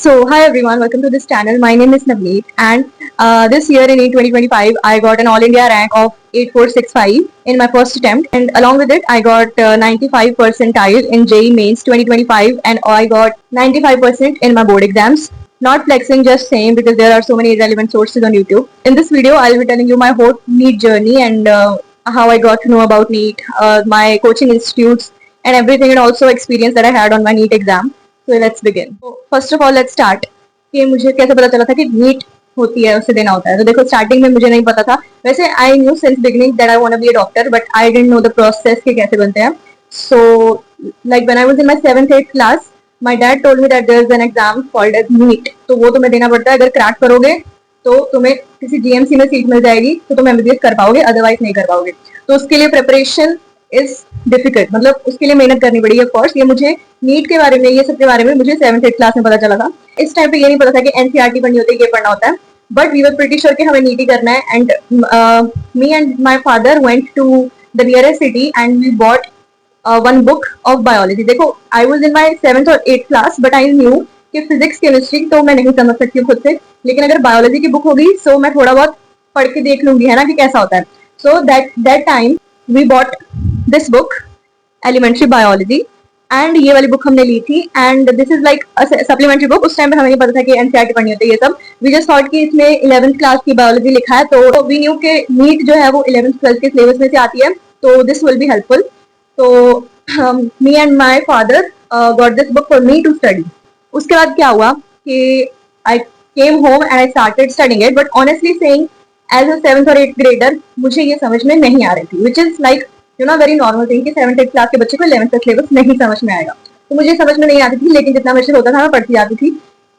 Hi everyone, welcome to this channel. My name is Navneet, and this year in 2025, I got an All India rank of 8465 in my first attempt, and along with it, I got 95 percentile in JEE Mains 2025, and I got 95% in my board exams. Not flexing, just saying because there are so many irrelevant sources on YouTube. In this video, I'll be telling you my whole NEET journey and how I got to know about NEET, my coaching institutes, and everything, and also experience that I had on my NEET exam. So let's begin. So first of all, let's start कि मुझे कैसे पता चला था कि NEET होती है, उसे देना होता है. तो देखो, स्टार्टिंग में मुझे नहीं पता था. वैसे I knew since beginning that I want to be a doctor, but I didn't know the process के कैसे बनते हैं. So like when I was in my 7th 8th class, my dad told me that there is an exam called as NEET. तो वो तुम्हें देना पड़ता है. अगर क्रैक करोगे तो तुम्हें किसी जीएमसी में सीट मिल जाएगी, तो तुम एमबीबीएस कर पाओगे, अदरवाइज नहीं कर पाओगे. तो उसके लिए प्रिपरेशन इज डिफिकल्ट, मतलब उसके लिए मेहनत करनी पड़ी. ऑफ कोर्स ये मुझे नीट के बारे में, ये सब के बारे में मुझे 7th 8th क्लास में पता चला था. इस टाइम पे ये नहीं पता था कि एनसीईआरटी पढ़नी होती है, ये पढ़ना होता है. But we were pretty sure कि हमें नीट ही करना है. And me and my father went to the nearest city and we bought one book of biology. देखो, I was in my 7th और 8th class, but I knew कि physics chemistry तो मैं नहीं समझ सकती हूँ खुद से, लेकिन अगर बायोलॉजी की बुक होगी सो मैं थोड़ा बहुत पढ़ के देख लूंगी, है ना, कि कैसा होता है. So that time we bought this book elementary biology, and ये वाली बुक हमने ली थी. And this is like supplementary book. उस टाइम पे हमें नहीं पता था कि एनसीईआरटी पढ़नी होती है ये सब. वी जस्ट थॉट कि इसमें 11th क्लास की बायोलॉजी लिखा है, तो वी न्यू के नीट जो है वो 11th 12th के सिलेबस में से आती है, तो दिस विल बी हेल्पफुल. तो me and my father got this book for me to study. उसके बाद क्या हुआ कि I came home and I started studying it. But honestly saying, as a 7th और 8th ग्रेडर मुझे ये समझ में नहीं आ रही थी, which is like you know very normal thing कि 7th 8th क्लास के बच्चे को 11th का सिलेबस नहीं समझ में आएगा. तो मुझे समझ में नहीं आती थी, लेकिन जितना मुझे होता था मैं पढ़ती जाती थी.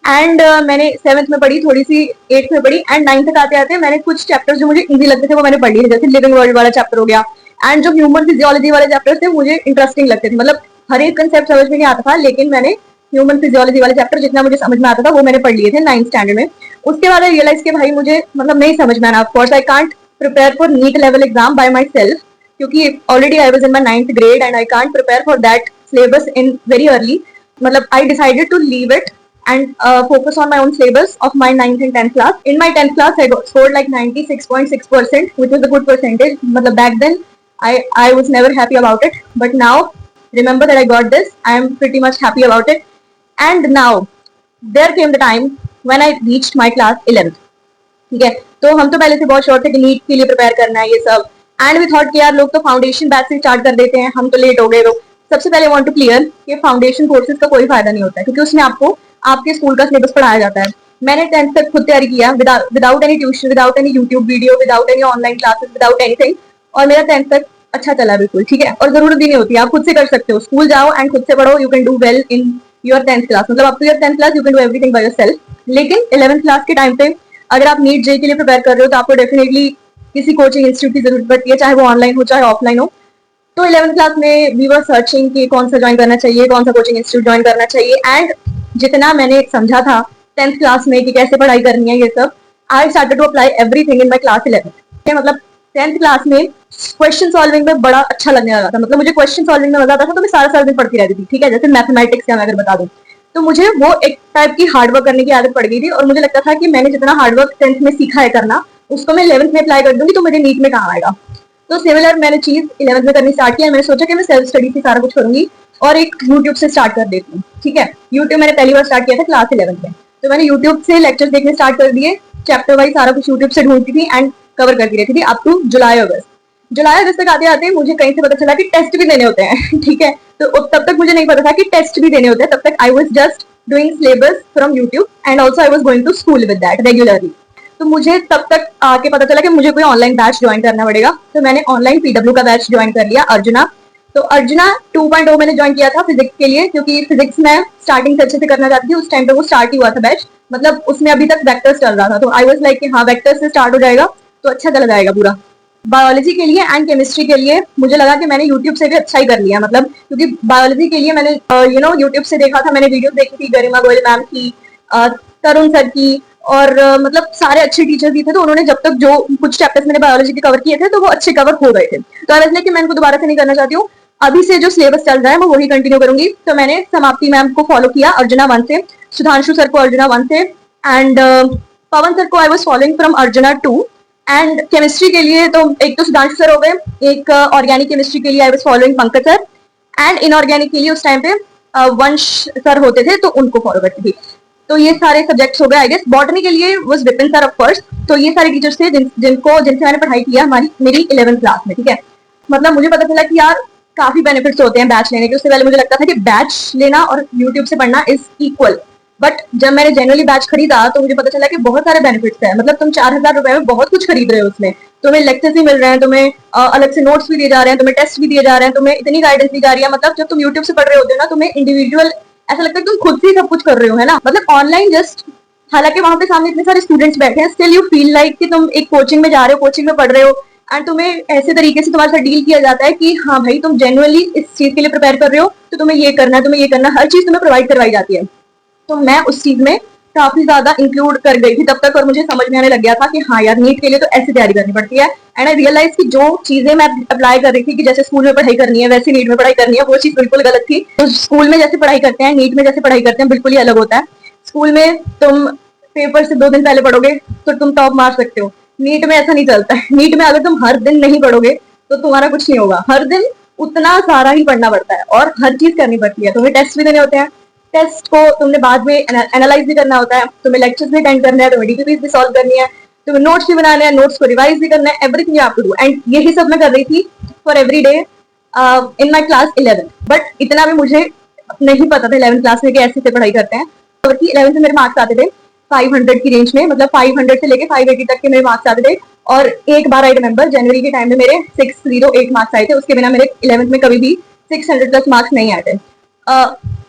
एंड मैंने 7th में पढ़ी, थोड़ी सी 8th में पढ़ी, एंड 9th तक आते आते मैंने कुछ चैप्टर्स जो मुझे इजी लगते थे वो मैंने पढ़ लिए. जैसे लिविंग वर्ल्ड वाला चैप्टर हो गया, एंड जो ह्यूमन फिजियोलॉजी वाले चैप्टर्स थे मुझे इंटरेस्टिंग लगते थे. मतलब हर एक कंसेप्ट समझ में नहीं आता था, लेकिन मैंने ह्यूमन फिजियोलॉजी वाले चैप्टर जितना मुझे समझ में आता था वो मैंने पढ़ लिए थे 9th स्टैंडर्ड में. उसके बाद आई रियलाइज कि भाई मुझे मतलब नहीं समझ में आना. Of course I can't prepare for NEET level exam by myself, क्योंकि already I was in my 9th grade and I can't prepare for that syllabus in very early. मतलब I decided to leave it and focus on my own syllabus of my 9th and 10th class. In my 10th class, I scored like 96.6%, which was a good percentage. Matlab back then, I was never happy about it. But now, remember that I got this. I am pretty much happy about it. And now, there came the time when I reached my class 11th. ठीक है, तो हम तो पहले से बहुत sure थे कि नीट के लिए प्रिपेयर करना है ये सब. एंड वी थॉट कि यार लोग तो फाउंडेशन बैच से स्टार्ट कर देते हैं, हम तो लेट हो गए. तो सबसे पहले वांट टू क्लियर कि फाउंडेशन कोर्सेज का कोई फायदा नहीं होता है, क्योंकि उसमें आपको आपके स्कूल का सिलेबस पढ़ाया जाता है. मैंने 10th तक खुद तैयारी किया without any tuition, without any YouTube video, without any online classes, without anything. और मेरा 10th तक अच्छा चला बिल्कुल. ठीक है, और जरूरत भी नहीं होती, आप खुद से कर सकते हो. स्कूल जाओ एंड खुद से पढ़ो. You can do well in your 10th class. मतलब up to your 10th class you can do everything by yourself. लेकिन 11th क्लास के टाइम पे अगर आप नीट जे के लिए प्रिपेयर कर रहे हो तो आपको डेफिनेटली किसी कोचिंग इंस्टीट्यूट की जरूरत पड़ती है, चाहे वो ऑनलाइन हो चाहे ऑफलाइन हो. तो 11th क्लास में वी वर सर्चिंग कि कौन सा ज्वाइन करना चाहिए, कौन सा कोचिंग इंस्टीट्यूट ज्वाइन करना चाहिए. एंड जितना मैंने समझा था 10th क्लास में कि कैसे पढ़ाई करनी है ये सब, I started to apply everything in my class 11th. मतलब 10th क्लास में क्वेश्चन सॉल्विंग में बड़ा अच्छा लगने लगा था. मतलब मुझे क्वेश्चन सॉल्विंग में मजा आता था, तो मैं सारा दिन पढ़ती रहती थी. ठीक है, जैसे मैथमेटिक्स का मैं अगर बता दूं, तो मुझे वो एक टाइप की हार्डवर्क करने की आदत पड़ गई थी. और मुझे लगता था कि मैंने जितना हार्डवर्क 10th में सीखा है करना, उसको मैं 11th में अप्लाई कर दूंगी तो मुझे नीट में कहाँ आएगा. तो सिमिलर मैंने चीज 11th में करनी स्टार्ट किया. मैंने सोचा कि मैं सेल्फ स्टडी से सारा कुछ करूंगी और एक यूट्यूब से स्टार्ट कर देती हूँ. ठीक है, यूट्यूब मैंने पहली बार स्टार्ट किया था क्लास 11th में. तो मैंने यूट्यूब से लेक्चर्स देखने स्टार्ट कर दिए. चैप्टर वाइज सारा कुछ यूट्यूब से ढूंढती थी एंड कवर करती रहती थी अप टू जुलाई अगस्त तक. आते आते मुझे कहीं से पता चला कि टेस्ट भी देने होते हैं. ठीक है, तो तब तक मुझे नहीं पता था कि टेस्ट भी देने होते हैं. तब तक I was just doing syllabus from YouTube and also I was going to school with that regularly. तो मुझे तब तक आके पता चला कि मुझे कोई ऑनलाइन बैच ज्वाइन करना पड़ेगा. तो मैंने ऑनलाइन पीडब्ल्यू का बैच ज्वाइन कर लिया, अर्जुना. तो अर्जुना 2.0 मैंने ज्वाइन किया था फिजिक्स के लिए, क्योंकि फिजिक्स में स्टार्टिंग से अच्छे से करना चाहती थी. उस टाइम पे वो स्टार्ट ही हुआ था बैच. मतलब उसमें अभी तक वेक्टर्स चल रहा था, तो आई वाज लाइक कि हाँ, वेक्टर्स से स्टार्ट हो जाएगा तो अच्छा चला जाएगा पूरा. बायोलॉजी के लिए एंड केमिस्ट्री के लिए मुझे लगा कि मैंने यूट्यूब से भी अच्छा ही कर लिया. मतलब क्योंकि बायोलॉजी के लिए मैंने यूट्यूब से देखा था, मैंने वीडियो देखी थी गरिमा गोयल मैम की, तरुण सर की, और मतलब सारे अच्छे टीचर्स भी थे. तो उन्होंने जब तक जो कुछ चैप्टर्स मैंने बायोलॉजी के कवर किए थे तो वो अच्छे कवर हो गए थे. तो आई वाज लाइक कि मैं इनको दोबारा से नहीं करना चाहती हूँ, अभी से जो सिलेबस चल रहा है मैं वही कंटिन्यू करूंगी. तो मैंने समाप्ति मैम को फॉलो किया अर्जुना 1 से. सुधांशु सर को अर्जुना 1 से, एंड पवन सर को I was following from arjuna 2। And chemistry के लिए तो एक तो सुधांशु सर हो गए, एक ऑर्गेनिक केमिस्ट्री के लिए I was following Pankaj sir, and inorganic के लिए उस टाइम पे वंश सर होते थे तो उनको फॉलो करती थी। तो ये सारे सब्जेक्ट्स हो गए। आई गेस बॉटनी के लिए was Vipin sir of course. तो ये सारे टीचर्स थे जिनसे मैंने पढ़ाई किया मेरी 11th क्लास में, ठीक है। मतलब मुझे पता चला कि यार काफी बेनिफिट्स होते हैं बैच लेने के। उससे पहले मुझे लगता था कि बैच लेना और यूट्यूब से पढ़ना इज इक्वल, बट जब मैंने जनरली बैच खरीदा तो मुझे पता चला कि बहुत सारे बेनिफिट्स है। मतलब तुम 4,000 रुपए में बहुत कुछ खरीद रहे हो, उसमें तुम्हें लेक्चर्स भी मिल रहे हैं, तुम्हें अलग से नोट्स भी दिए जा रहे हैं, तुम्हें टेस्ट भी दिए जा रहे हैं, तुम्हें इतनी गाइडेंस दी जा रही है। मतलब जब तुम यूट्यूब से पढ़ रहे होते हो ना, तुम्हें इंडिविजुअल ऐसा लगता है कि तुम खुद से सब कुछ कर रहे हो, है ना। मतलब ऑनलाइन जस्ट, हालांकि वहां पे सामने इतने सारे स्टूडेंट्स बैठे हैं, स्टिल यू फील लाइक कि तुम एक कोचिंग में जा रहे हो, कोचिंग में पढ़ रहे हो, एंड तुम्हें ऐसे तरीके से तुम्हारे साथ डील किया जाता है कि हाँ भाई तुम जेन्युइनली इस चीज के लिए प्रिपेयर कर रहे हो, तो तुम्हें ये करना है, तुम्हें ये करना, हर चीज तुम्हें प्रोवाइड करवाई जाती है। तो मैं उस चीज में काफी ज्यादा इंक्लूड कर गई थी तब तक, और मुझे समझ में आने लग गया था कि हाँ यार नीट के लिए तो ऐसी तैयारी करनी पड़ती है। एंड आई रियलाइज कि जो चीजें मैं अप्लाई कर रही थी कि जैसे स्कूल में पढ़ाई करनी है वैसे नीट में पढ़ाई करनी है, वो चीज बिल्कुल गलत थी। तो स्कूल में जैसे पढ़ाई करते हैं, नीट में जैसे पढ़ाई करते हैं, बिल्कुल ही अलग होता है। स्कूल में तुम पेपर से 2 दिन पहले पढ़ोगे तो तुम टॉप मार सकते हो, नीट में ऐसा नहीं चलता है। नीट में अगर तुम हर दिन नहीं पढ़ोगे तो तुम्हारा कुछ नहीं होगा। हर दिन उतना सारा ही पढ़ना पड़ता है और हर चीज करनी पड़ती है। तुम्हें टेस्ट भी देने होते हैं, टेस्ट को तुमने बाद में एनालाइज भी करना होता है, तुम्हें लेक्चर्स भी अटेंड करना है, तुम्हें डीपीपीज भी सॉल्व करनी है, तुम्हें नोट्स भी बनाने हैं, नोट्स को रिवाइज भी करना है, everything you have to do. And यही सब मैं कर रही थी for every day in my class 11। But इतना भी मुझे नहीं पता था 11th क्लास में कि ऐसे से पढ़ाई करते हैं। और 11th में मेरे मार्क्स आते थे 500 की रेंज में, मतलब 500 से लेके 580 तक के मेरे मार्क्स आते थे। और एक बार आई रिमेंबर जनवरी के टाइम में मेरे 608 मार्क्स आए थे, उसके बिना मेरे 11th में कभी भी 600 प्लस मार्क्स नहीं आए थे।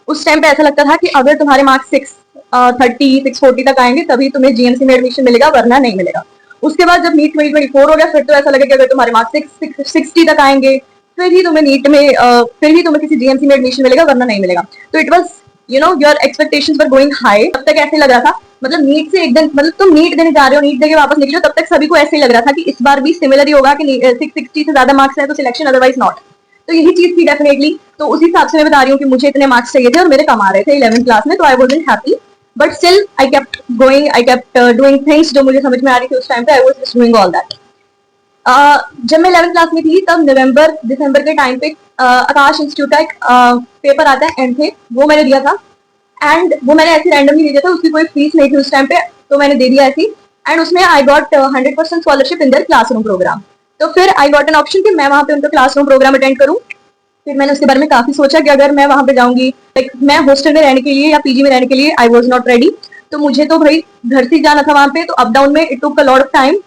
उस टाइम पे ऐसा लगता था कि अगर तुम्हारे मार्क्स 630 640 तक आएंगे तभी तुम्हें जीएमसी में एडमिशन मिलेगा, वरना नहीं मिलेगा। उसके बाद जब नीट 2024 हो गया फिर तो ऐसा लगा कि अगर तुम्हारे मार्क्स 60 तक आएंगे फिर ही तुम्हें नीट में फिर ही तुम्हें किसी जीएमसी में एडमिशन मिलेगा, वरना नहीं मिलेगा। तो it was your expectations were going high. तब तक ऐसे लग रहा था, मतलब नीट से एक दिन, मतलब तुम नीट देने जा रहे हो, नीट देके वापस निकलो, तब तक सभी को ऐसे ही लग रहा था कि इस बार भी सिमिलर ही होगा कि 660 से ज्यादा मार्क्स है तो सिलेक्शन, अदरवाइज नॉट। तो यही चीज थी डेफिनेटली। तो उसी हिसाब से मैं बता रही हूँ कि मुझे इतने मार्क्स चाहिए थे और मेरे कम आ रहे थे 11th क्लास में, तो I wasn't happy. But still I kept going, I kept doing things जो मुझे समझ में आ रही थी उस टाइम पे। आई was just doing all that. जब मैं 11th क्लास में थी तब नवंबर दिसंबर के टाइम पे आकाश इंस्टीट्यूट का एक पेपर आता है एंड थे, वो मैंने दिया था। एंड वो मैंने ऐसे रैंडमली दे दिया था, उसकी कोई फीस नहीं थी उस टाइम पे, तो मैंने दे दिया ऐसी। एंड उसमें I got 100% scholarship in their classroom programme. तो फिर आई गॉट एन ऑप्शन कि मैं वहां पे उनका क्लासरूम प्रोग्राम अटेंड करूं। फिर मैंने उसके बारे में काफी सोचा कि अगर मैं वहां पे जाऊंगी, लाइक मैं हॉस्टल में रहने के लिए या पीजी में रहने के लिए आई वॉज नॉट रेडी। तो मुझे तो भाई घर से जाना था वहां पे, तो अप डाउन में it took a lot of time.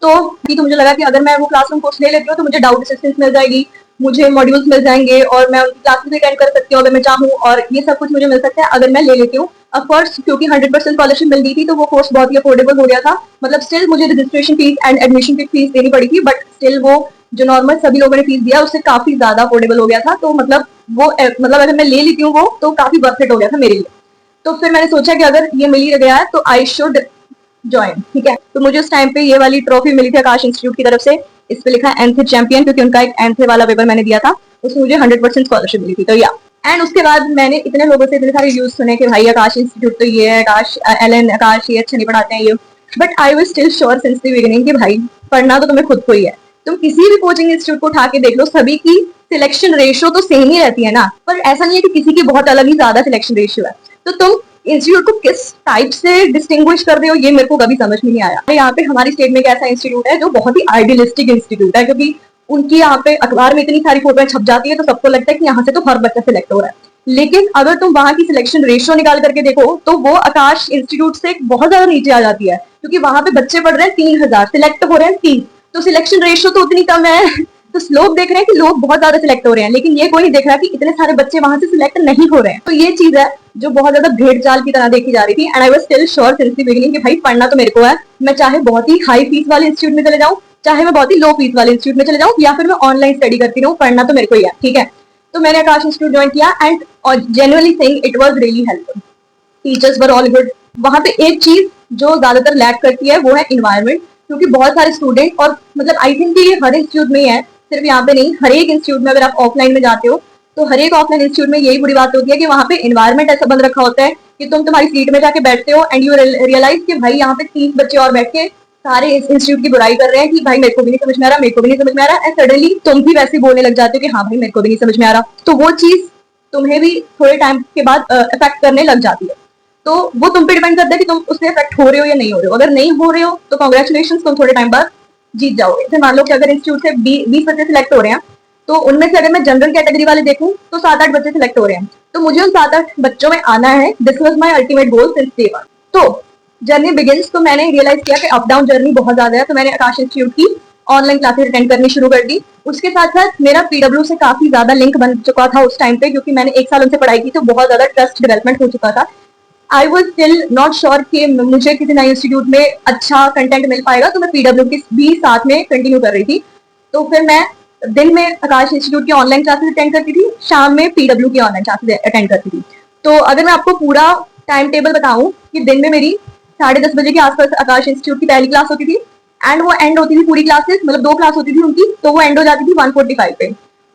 तो मुझे लगा कि अगर मैं वो क्लासरूम कोर्स ले लेती हूँ तो मुझे डाउट असिस्टेंस मिल जाएगी, मुझे मॉड्यूल्स मिल जाएंगे और मैं उनकी क्लासेस भी अटेंड कर सकती हूँ अगर मैं चाहूँ, और ये सब कुछ मुझे मिल सकता है अगर मैं ले लेती हूँ। ऑफकोर्स क्योंकि 100% स्कॉलरशिप मिल गई थी तो वो कोर्स बहुत ही अफोर्डेबल हो गया था। मतलब स्टिल मुझे रजिस्ट्रेशन फीस एंड एडमिशन की फीस देनी पड़ी थी, बट स्टिल वो जो नॉर्मल सभी लोगों ने फीस दिया उससे काफी ज्यादा अफोर्डेबल हो गया था। तो मतलब वो मतलब अगर मैं ले लेती हूँ वो तो काफी वर्थ इट हो गया था मेरे लिए। तो फिर मैंने सोचा कि अगर ये मिल ही गया है तो आई शुड ज्वाइन, ठीक है। तो मुझे उस टाइम पे ये वाली ट्रॉफी मिली थी आकाश इंस्टीट्यूट की तरफ से, इस पे लिखा है एनथे चैंपियन, क्योंकि उनका एक एनथे वाला पेपर मैंने दिया था, उसमें मुझे 100% स्कॉलरशिप मिली थी। तो या एंड उसके बाद मैंने इतने लोगों से इतने सारे रिव्यूज सुने कि भाई आकाश इंस्टीट्यूट तो ये है, आकाश एलन आकाश ये अच्छा नहीं पढ़ाते हैं ये। But I was still sure since the beginning कि भाई पढ़ना तो तुम्हें खुद को ही है। तुम किसी भी कोचिंग इंस्टीट्यूट को उठा के देख लो, सभी की सिलेक्शन रेशियो तो सेम ही रहती है ना, पर ऐसा नहीं है कि किसी की बहुत अलग ही ज्यादा सिलेक्शन रेशियो है। तो तुम इंस्टीट्यूट को किस टाइप से डिस्टिंग्विश कर रहे हो ये मेरे को कभी समझ में नहीं आया। यहाँ पे हमारी स्टेट में एक ऐसा इंस्टीट्यूट है जो बहुत ही आइडियलिस्टिक इंस्टीट्यूट है, क्योंकि उनकी यहाँ पे अखबार में इतनी सारी फोटोएं छप जाती है तो सबको लगता है कि यहाँ से तो हर बच्चा सिलेक्ट हो रहा है। लेकिन अगर तुम वहां की सिलेक्शन रेशियो निकाल करके देखो तो वो आकाश इंस्टीट्यूट से बहुत ज्यादा नीचे आ जाती है, क्योंकि वहां पे बच्चे पढ़ रहे हैं 3000, सिलेक्ट हो रहे हैं 3, तो सिलेक्शन रेशियो तो उतनी कम है। तो लोग देख रहे हैं कि लोग बहुत ज्यादा सिलेक्ट हो रहे हैं, लेकिन ये कोई नहीं देख रहा कि इतने सारे बच्चे वहां से सिलेक्ट नहीं हो रहे हैं। तो ये चीज है जो बहुत ज्यादा भेड़ चाल की तरह देखी जा रही थी। And I was still sure since the beginning कि भाई पढ़ना तो मेरे को है, मैं चाहे बहुत ही हाई फीस वाले इंस्टीट्यूट में चले जाऊं, चाहे मैं बहुत ही लो फीस वाले इंस्टीट्यूट में चले जाऊं, या फिर मैं ऑनलाइन स्टडी करती रहूं, पढ़ना तो मेरे को ही है, ठीक है। तो मैंने आकाश इंस्टीट्यूट ज्वाइन किया and genuinely think it was really helpful. Teachers were all good. वहां पे एक चीज जो ज्यादातर लैक करती है वो है इन्वायरमेंट, क्योंकि बहुत सारे स्टूडेंट, और मतलब आई थिंक ये हर इंस्टीट्यूट में ही है, सिर्फ यहाँ पे नहीं, हर एक इंस्टीट्यूट में अगर आप ऑफलाइन में जाते हो तो हर एक ऑफलाइन इंस्टीट्यूट में यही बुरी बात होती है कि वहां पे इन्वायरमेंट ऐसा बंद रखा होता है कि तुम तुम्हारी सीट में जाके बैठते हो एंड यू रियलाइज कि भाई यहाँ पे 30 बच्चे और बैठ के सारे इस इंस्टीट्यूट की बुराई कर रहे हैं कि भाई मेरे को भी नहीं समझ में आ रहा, मेरे को भी नहीं समझ में आ रहा, एंड सडनली तुम भी वैसे बोलने लग जाते हो कि हाँ भाई मेरे को भी नहीं समझ में आ रहा, तो वो चीज तुम्हें भी थोड़े टाइम के बाद इफेक्ट करने लग जाती है। तो वो तुम पे डिपेंड करता है कि तुम उससे इफेक्ट हो रहे हो या नहीं हो रहे हो। अगर नहीं हो रहे हो तो कॉन्ग्रेचुलेशन, तुम थोड़े टाइम बाद जीत जाओगे। जैसे मान लो कि अगर इंस्टीट्यूट से 20 बच्चे सिलेक्ट हो रहे हैं, तो उनमें से अगर मैं जनरल कैटेगरी वाले देखूं तो 7-8 बच्चे सिलेक्ट हो रहे हैं, तो मुझे उन 7-8 बच्चों में आना है। This was my ultimate goal since day one. तो जर्नी बिगिंस, तो मैंने रियलाइज किया कि अप डाउन जर्नी बहुत ज्यादा है, तो मैंने आकाश इंस्टीट्यूट की ऑनलाइन क्लासेस अटेंड करनी शुरू कर दी। उसके साथ साथ मेरा पीडब्ल्यू से काफी ज्यादा लिंक बन चुका था उस टाइम पे, क्योंकि मैंने 1 साल उनसे पढ़ाई की, तो बहुत ज्यादा ट्रस्ट डेवलपमेंट हो चुका था। I was still not sure कि मुझे किसी नए इंस्टीट्यूट में अच्छा कंटेंट मिल पाएगा, तो मैं पीडब्ल्यू की भी साथ में कंटिन्यू कर रही थी। तो फिर मैं दिन में आकाश इंस्टीट्यूट की ऑनलाइन क्लासेस अटेंड करती थी, शाम में पीडब्ल्यू की ऑनलाइन क्लासेस अटेंड करती थी। तो अगर मैं आपको पूरा टाइम टेबल बताऊं कि दिन में मेरी 10:30 बजे के आसपास आकाश इंस्टीट्यूट की पहली क्लास होती थी, एंड वो एंड होती थी पूरी क्लासेस, मतलब 2 क्लास होती थी उनकी, तो वो एंड हो जाती थी 1:45 पे।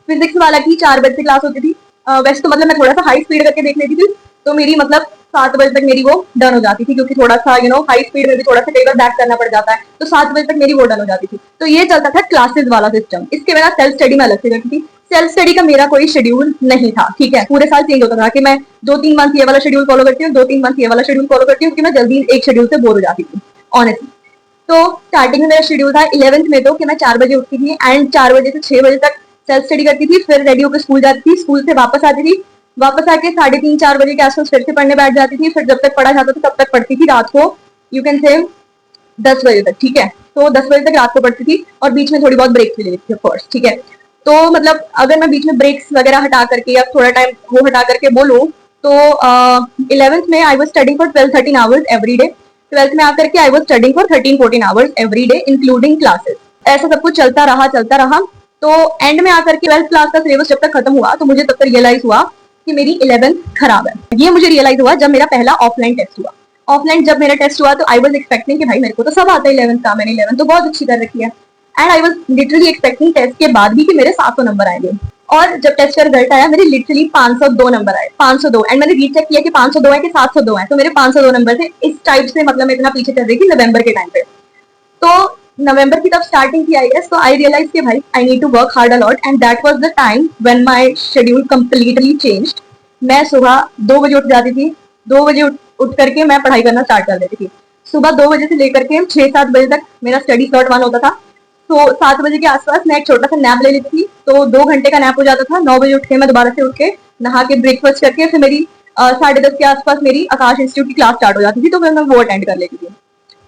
फिजिक्स वाला की 4 बजे से क्लास होती थी। वैसे तो मतलब मैं थोड़ा सा हाई स्पीड करके देख लेती थी, तो मेरी मतलब 7 बजे तक मेरी वो डन हो जाती थी, क्योंकि थोड़ा सा हाई स्पीड में भी थोड़ा सा कई बार बैक करना पड़ जाता है, तो 7 बजे तक मेरी वो डन हो जाती थी। तो ये चलता था क्लासेस वाला सिस्टम। इसके बिना सेल्फ स्टडी में अलग से करती थी। सेल्फ स्टडी का मेरा कोई शेड्यूल नहीं था, ठीक है, पूरे साल चेंज होता था कि मैं 2-3 मंथ ये वाला शेड्यूल फॉलो करती हूँ, 2-3 मंथ ये वाला शेड्यूल फॉलो करती हूँ, क्योंकि मैं जल्दी एक शेड्यूल से बोर हो जाती थी ऑनेस्टली। तो स्टार्टिंग में मेरा शेड्यूल था 11th में, तो कि मैं 4 बजे उठती थी एंड 4 बजे से 6 बजे तक सेल्फ स्टडी करती थी, फिर रेडी होकर स्कूल जाती थी, स्कूल से वापस आती थी, वापस आके 3:30-4 बजे के आसपास फिर से पढ़ने बैठ जाती थी, फिर जब तक पढ़ा जाता था तब तक पढ़ती थी, रात को यू कैन से 10 बजे तक, ठीक है। तो 10 बजे तक रात को पढ़ती थी, और बीच में थोड़ी बहुत ब्रेक भी ले लेती थी ऑफकोर्स, ठीक है। तो मतलब अगर मैं बीच में ब्रेक्स वगैरह हटा करके या थोड़ा टाइम वो हटा करके बोलूँ, तो 11th में I was studying for 12-13 hours every day. 12th में आकर के I was studying for 13-14 hours every day including classes. ऐसा सब कुछ चलता रहा। तो एंड में आकर के 12th क्लास का सिलेबस जब तक खत्म हुआ, तो मुझे तब तक रियलाइज हुआ कि मेरी 11th खराब है। ये मुझे रियलाइज हुआ जब मेरा पहला ऑफलाइन टेस्ट हुआ। ऑफलाइन जब मेरा टेस्ट हुआ, तो आई वॉज एक्सपेक्टिंग कि भाई मेरे को तो सब आता है 11th का, मैंने 11th तो बहुत अच्छी कर रखी है, and I was literally expecting test के बाद भी कि मेरे 700 नंबर आएंगे। और जब टेस्ट का रिजल्ट आया, मेरे लिटरली 502 नंबर आए, 502, एंड मैंने रीचेक किया कि 502 है कि 702 है, तो मेरे 502 नंबर थे। इस टाइप से मतलब मैं इतना पीछे चल रही थी नवंबर के टाइम पे। तो नवंबर की तब स्टार्टिंग की आई गेस, तो आई रियलाइज कि भाई I need to work hard a lot, and that was the time when my schedule completely changed. मैं सुबह 2 बजे उठ जाती थी, 2 बजे उठ करके मैं पढ़ाई करना स्टार्ट कर देती थी। सुबह 2 बजे से लेकर के 6-7 बजे तक मेरा स्टडी स्लॉट वन होता था। तो 7 बजे के आसपास मैं एक छोटा सा नैप ले लेती थी, तो 2 घंटे का नैप हो जाता था। 9 बजे उठ के मैं दोबारा से उठ के नहा के ब्रेकफास्ट करके फिर मेरी 10:30 के आसपास मेरी आकाश इंस्टीट्यूट की क्लास स्टार्ट हो जाती थी, तो फिर मैं वो अटेंड कर लेती थी।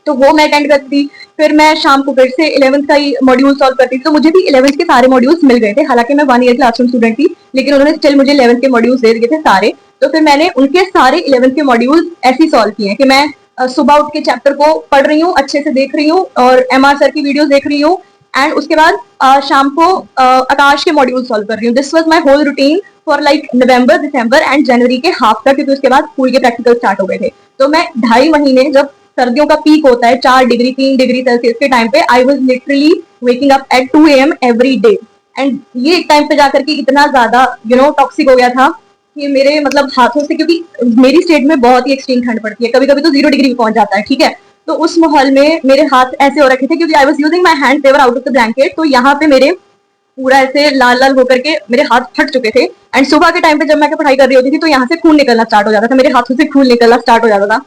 तो वो मैं अटेंड करती थी। फिर मैं शाम को फिर से 11th का ही मॉड्यूल सॉल्व करती थी, तो मुझे भी 11th के सारे मॉड्यूल्स मिल गए थे। हालांकि मैं 1 ईयर क्लासरूम स्टूडेंट थी, लेकिन उन्होंने स्टिल मुझे 11th के मॉड्यूल्स दे दिए थे सारे। तो फिर मैंने उनके सारे 11th के मॉड्यूल्स ऐसे ही सॉल्व किए हैं कि मैं सुबह उठ के चैप्टर को पढ़ रही हूँ, अच्छे से देख रही हूँ, और MR सर की वीडियोस देख रही हूँ, एंड उसके बाद शाम को आकाश के मॉड्यूल सॉल्व कर रही हूँ। This was my whole routine for like November, December and January के हाफ तक, क्योंकि उसके बाद स्कूल के प्रैक्टिकल स्टार्ट हो गए थे। तो मैं 2.5 महीने, जब सर्दियों का पीक होता है 4 डिग्री 3 डिग्री सेल्सियस के टाइम पे, आई was literally waking up at 2 AM every day. And ये एक टाइम पे जाकर के इतना ज्यादा टॉक्सिक हो गया था कि मेरे मतलब हाथों से, क्योंकि मेरी स्टेट में बहुत ही एक्सट्रीम ठंड पड़ती है, कभी कभी तो 0 डिग्री पहुंच जाता है, ठीक है। तो उस माहौल में मेरे हाथ ऐसे हो रखे थे, क्योंकि I was using my hand there out of the blanket, तो यहाँ पे मेरे पूरा ऐसे लाल लाल होकर के मेरे हाथ फट चुके थे। एंड सुबह के टाइम पे जब मैं पढ़ाई कर रही होती थी, तो यहाँ से खून निकलना स्टार्ट हो जाता था, मेरे हाथों से खून निकलना स्टार्ट हो जाता था।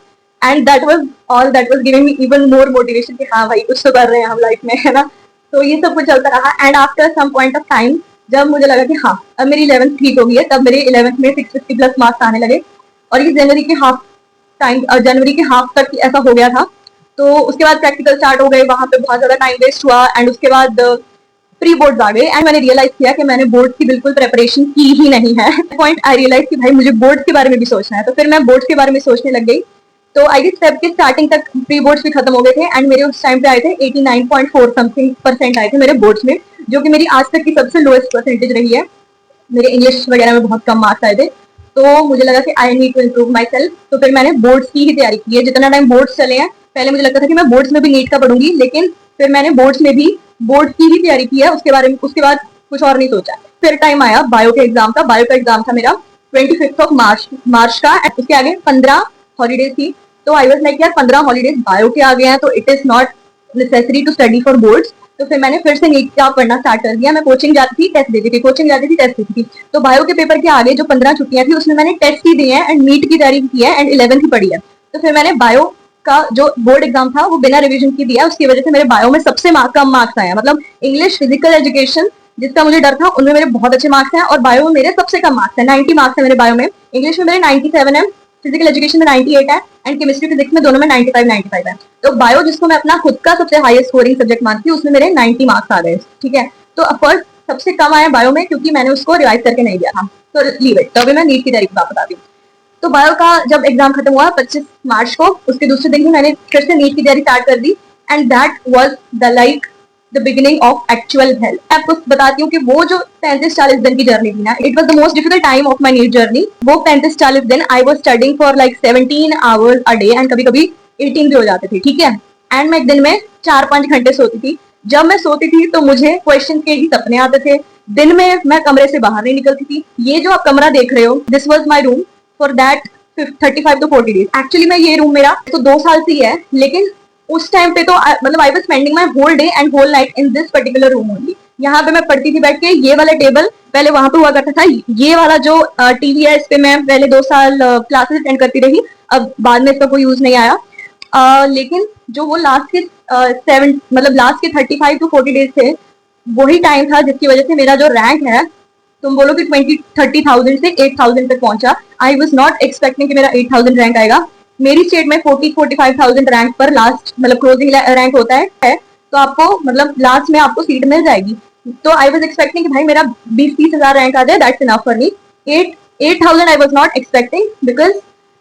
And that was all that was giving me even more motivation कि हाँ भाई कुछ तो कर रहे हैं हम लाइफ में, है ना। तो ये सब कुछ चलता रहा, and after some point of time जब मुझे लगा कि हाँ अब मेरी 11th ठीक हो गई है, तब मेरे 11th में 650 प्लस मार्क्स आने लगे। और ये जनवरी के हाफ तक ऐसा हो गया था। तो उसके बाद प्रैक्टिकल स्टार्ट हो गए, वहां पे बहुत ज्यादा टाइम वेस्ट हुआ, एंड उसके बाद प्री बोर्ड आ गए, एंड मैंने रियलाइज किया कि मैंने बोर्ड की बिल्कुल प्रेपरेशन की ही नहीं है। पॉइंट आई रियलाइज कि भाई मुझे बोर्ड के बारे में भी सोचना है, तो फिर मैं बोर्ड के बारे में सोचने लग गई। तो आई गेस फेब के स्टार्टिंग तक प्री बोर्ड्स भी खत्म हो गए थे, एंड मेरे उस टाइम पे आए थे 89.4 समथिंग परसेंट आए थे मेरे बोर्ड्स में, जो कि मेरी आज तक की सबसे लोएस्ट परसेंटेज रही है। मेरे इंग्लिश वगैरह में बहुत कम मार्क्स आए थे, तो मुझे लगा कि I need to improve myself. तो फिर मैंने बोर्ड्स की ही तैयारी की है। जितना टाइम बोर्ड्स चले हैं, पहले मुझे लगता था कि मैं बोर्ड्स में भी नीट का पढ़ूंगी, लेकिन फिर मैंने बोर्ड्स में भी बोर्ड की ही तैयारी की है, उसके बाद कुछ और नहीं सोचा। फिर टाइम आया बायो के एग्जाम का। बायो का एग्जाम था मेरा 25 मार्च का, उसके आगे 15 हॉलीडेज थी, तो आई वाज लाइक यार 15 हॉलीडेज बायो के आ गए हैं, तो it is not necessary to study for boards. तो फिर मैंने फिर से नीट का पढ़ना स्टार्ट कर दिया। मैं कोचिंग जाती थी, टेस्ट देती थी, कोचिंग जाती थी, टेस्ट देती थी। तो बायो के पेपर के आगे जो 15 छुट्टियां थी उसमें मैंने टेस्ट ही दिए हैं एंड नीट की तैयारी की है एंड 11th ही पढ़ी है। तो फिर मैंने बायो का जो बोर्ड एग्जाम था वो बिना रिवीजन की दिया, उसकी वजह से मेरे बायो में सबसे कम मार्क्स आए। मतलब इंग्लिश, फिजिकल एजुकेशन जिसका मुझे डर था उनमें मेरे बहुत अच्छे मार्क्स हैं, और बायो में मेरे सबसे कम मार्क्स है, 90 मार्क्स है मेरे बायो में। इंग्लिश में मेरे 97 है, फिजिकल एजुकेशन में 98 है एंड केमिस्ट्री फिजिक्स में दोनों में 95 है। तो बायो जिसको मैं अपना खुद का सबसे हाईएस्ट स्कोरिंग सब्जेक्ट मानती हूँ, उसमें मेरे 90 मार्क्स आ गए। ठीक है, तो ऑफकोर्स सबसे कम आए बायो में क्योंकि मैंने उसको रिवाइज करके नहीं दिया था। तो लीव इट। तो अभी मैं नीट की तैयारी की बात बता दी हूँ। तो बायो का जब एग्जाम खत्म हुआ 25 मार्च को, उसके दूसरे दिन ही मैंने फिर से नीट की तैयारी स्टार्ट कर दी and that was the beginning of actual health. मैं आपको बताती हूँ कि वो जो 35-40 दिन की जर्नी थी ना, it was the most difficult time of my NEET journey. वो 35-40 दिन I was studying for like 17 hours a day and कभी कभी 18 भी हो जाते थे। ठीक है, एंड मैं एक दिन में 4-5 घंटे सोती थी। जब मैं सोती थी तो मुझे क्वेश्चन के ही सपने आते थे। दिन में मैं कमरे से बाहर नहीं निकलती थी। ये जो आप कमरा देख रहे हो, this was my room for that 35 to 40 days. Actually मैं ये रूम मेरा तो 2 साल से ही है, लेकिन उस टाइम पे तो मतलब I was spending my whole day and whole night in this particular room only. यहाँ पे मैं पढ़ती थी बैठ के। ये वाला टेबल पहले वहां पे हुआ करता था। ये वाला जो टीवी है, इस पे मैं पहले 2 साल क्लासेस अटेंड करती रही। अब बाद में इसका कोई यूज नहीं आया। लेकिन जो वो लास्ट के 7 मतलब लास्ट के 35 to 40 डेज थे, वही टाइम था जिसकी वजह से मेरा जो रैंक है, तुम बोलो कि 30,000 से 8,000 तक पहुंचा। आई वॉज नॉट एक्सपेक्टिंग कि मेरा 8,000 रैंक आएगा। मेरी स्टेट में 40-45,000 रैंक पर लास्ट मतलब क्लोजिंग रैंक होता है, तो आपको मतलब लास्ट में आपको सीट मिल जाएगी। तो आई वॉज एक्सपेक्टिंग कि भाई मेरा 20-30 हजार रैंक आ जाए, that's enough for me. 8,000 I was not expecting, because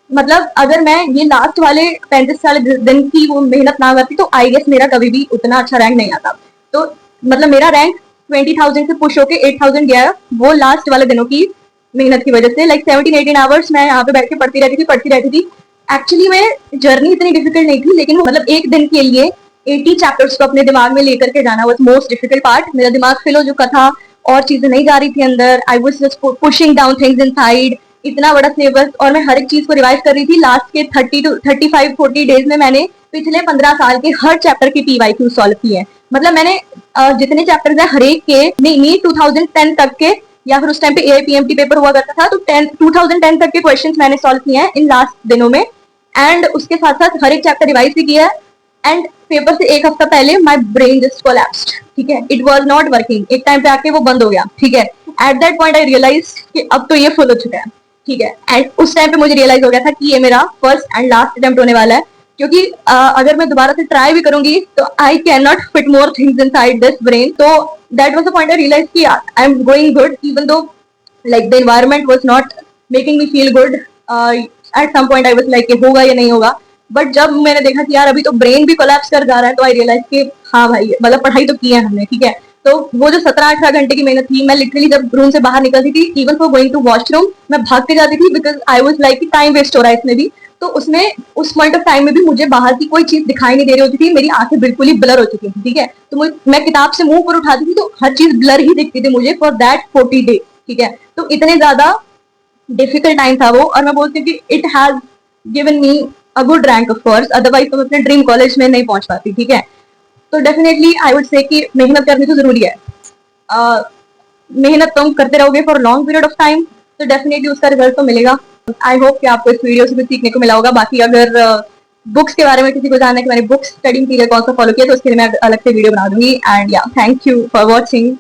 मतलब अगर मैं ये लास्ट वाले 35 दिन की वो मेहनत ना करती तो आई गेस मेरा कभी भी उतना अच्छा रैंक नहीं आता। तो मतलब मेरा रैंक 20,000 से पुश होके 8,000 गया, वो लास्ट वाले दिनों की मेहनत की वजह से। लाइक 17-18 आवर्स मैं यहाँ पे बैठ के पढ़ती रहती थी। एक्चुअली में जर्नी इतनी डिफिकल्ट नहीं थी, लेकिन मतलब एक दिन के लिए 80 चैप्टर्स को अपने दिमाग में लेकर के जाना वाज मोस्ट डिफिकल्ट पार्ट। मेरा दिमाग फिल हो चुका था और चीजें नहीं जा रही थी अंदर। आई was just pushing down things inside. इतना बड़ा सिलेबस और मैं हर एक चीज को रिवाइज कर रही थी। लास्ट के 35-40 डेज में मैंने पिछले 15 साल के हर चैप्टर की PYQ सॉल्व की है। मतलब मैंने जितने चैप्टर्स हैं हर एक के नीट 2010 तक के, या फिर उस टाइम पे AIPMT पेपर हुआ करता था, तो 2010 तक के क्वेश्चंस मैंने सॉल्व किए हैं इन लास्ट दिनों में। एंड उसके साथ साथ हर एक चैप्टर रिवाइज भी किया है। एंड पेपर से एक हफ्ता पहले माय ब्रेन जस्ट कोलैप्स्ड। ठीक है, इट वाज नॉट वर्किंग। एक टाइम पे आके वो बंद हो गया। ठीक है, at that point I realise कि अब तो ये फुल हो चुका है। ठीक है, एंड उस टाइम पे मुझे रियलाइज हो गया था कि ये मेरा फर्स्ट एंड लास्ट अटेम्प्ट होने वाला है, क्योंकि अगर मैं दोबारा से ट्राई भी करूंगी तो I can not fit more things inside this brain. तो that was the point I realise कि I am going good, even though like the environment was not making me feel good. At some point I was like होगा या नहीं होगा, but जब मैंने देखा कि यार अभी तो ब्रेन भी कोलैप्स कर जा रहा है, तो आई रियलाइज कि हाँ भाई मतलब पढ़ाई तो की है हमने। ठीक है, तो वो जो 17-18 घंटे की मेहनत थी, मैं लिटरली जब रूम से बाहर निकलती थी, even for going to washroom, मैं भाग के जाती थी, because I was like time waste हो रहा है इसमें भी। तो उसमें उस पॉइंट ऑफ टाइम में भी मुझे बाहर की कोई चीज दिखाई नहीं दे रही होती थी। मेरी आंखें बिल्कुल ही ब्लर हो चुकी थी। ठीक है, तो मैं किताब से मुंह पर उठाती थी तो हर चीज ब्लर ही दिखती थी मुझे फॉर दैट 40 डे। ठीक है, तो इतने ज्यादा डिफिकल्ट टाइम था वो। और मैं बोलती हूँ कि it has given me a good rank of course, otherwise तो मैं अपने ड्रीम कॉलेज में नहीं पहुंच पाती। ठीक है, तो डेफिनेटली आई वुड से कि मेहनत करनी तो जरूरी है। मेहनत तुम करते रहोगे for long period of time तो डेफिनेटली उसका रिजल्ट तो मिलेगा। आई होप कि आपको इस वीडियो से कुछ सीखने को मिला होगा। बाकी अगर बुक्स के बारे में किसी को जानना है कि मैंने बुक्स स्टडी पीरियड कौन सा फॉलो किया, तो उसके लिए मैं अलग से वीडियो बना दूंगी। एंड या थैंक यू फॉर वॉचिंग।